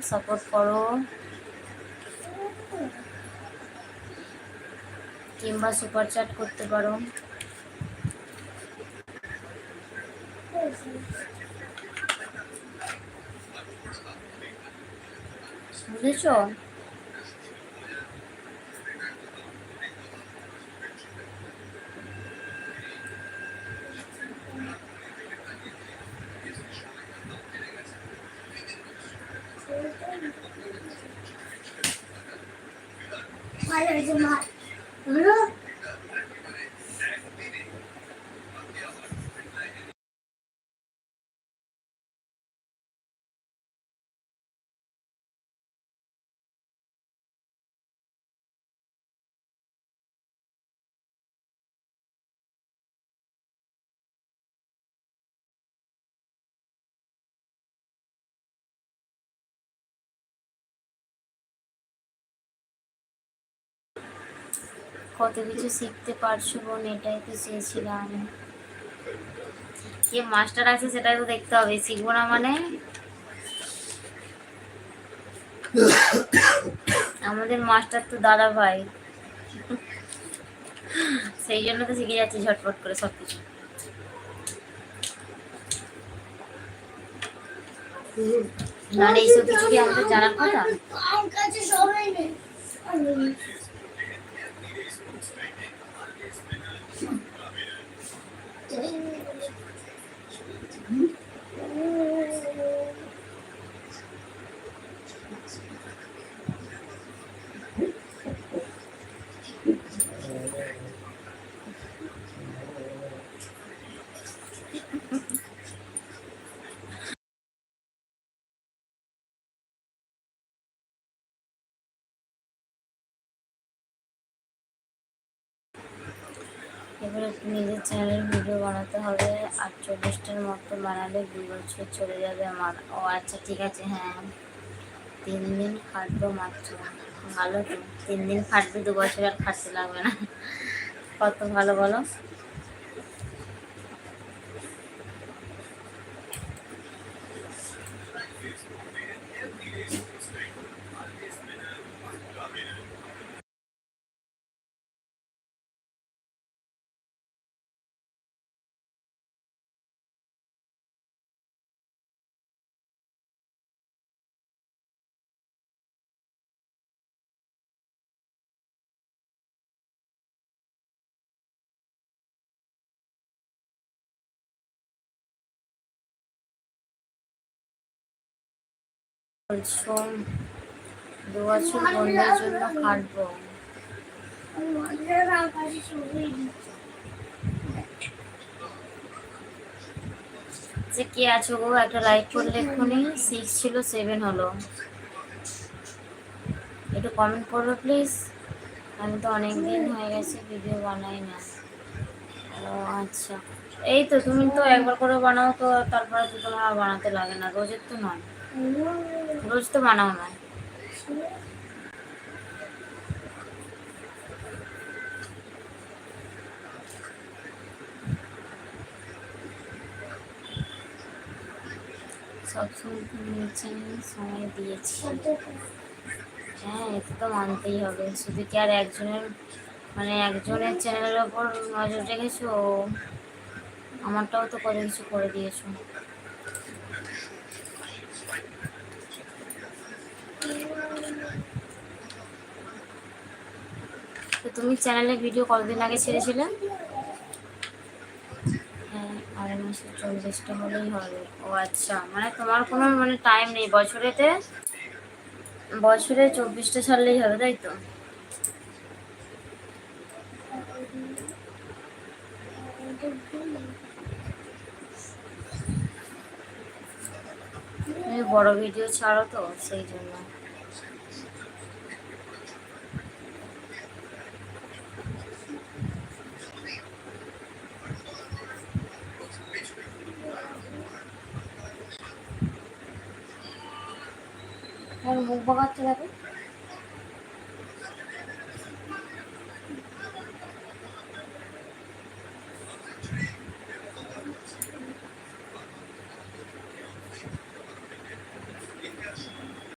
Support করো, কিংবা super chat করতে পারো। বুঝেছো? কত কিছু শিখতে পারছো বোন, এটাই তো চেয়েছিলাম। কে মাস্টার আছে সেটাই তো দেখতে হবে, শিখবো না মানে? আমাদের মাস্টার তো দাদা ভাই, সেই জন্য তো শিখে যাচ্ছি ঝটপট করে সবকিছু। মানে এইসব কিছু কি আমাদের জানার কথা? এবার একটু নিজের চ্যানেলের ভিডিও বানাতে হবে, 48টার মতো বানালে 2 বছর চলে যাবে আমার। ও আচ্ছা ঠিক আছে, হ্যাঁ 3 দিন খাটবো মাত্র। ভালো তো, 3 দিন খাটবে, 2 বছর আর খাটতে লাগবে না। কত ভালো বলো। বলছো 2 বছর বন্ধের জন্য খাটবো? যে কে আছো গো, একটা লাইক করলে এক্ষুনি 6 ছিল 7 হলো, একটু কমেন্ট করবে প্লিজ। আমি তো অনেক দিন হয়ে গেছে ভিডিও বানাই না। ও আচ্ছা, এই তো তুমি তো একবার করে বানাও তো, তারপরে তো তোমার আর বানাতে লাগে না, রোজের তো নয়, রোজ তো বানাও না। সবসময় নিচে সময় দিয়েছি, হ্যাঁ এটা তো মানতেই হবে। শুধু কি আর একজনের মানে একজনের চ্যানেলের ওপর নজর রেখেছো, আমারটাও তো কত কিছু করে দিয়েছো। তো তুমি চ্যানেলে ভিডিও কতদিন আগে ছেড়েছিলে? হ্যাঁ 2.5 মাসে 40টা হলেই হবে। ও আচ্ছা, মানে তোমার কোনো মানে টাইম নেই, বছরে 24টা ছাড়লেই হবে, তাই তো? তুমি বড় ভিডিও ছাড়ো তো সেই জন্য। মুখ বাগাচ্ছে দেখো।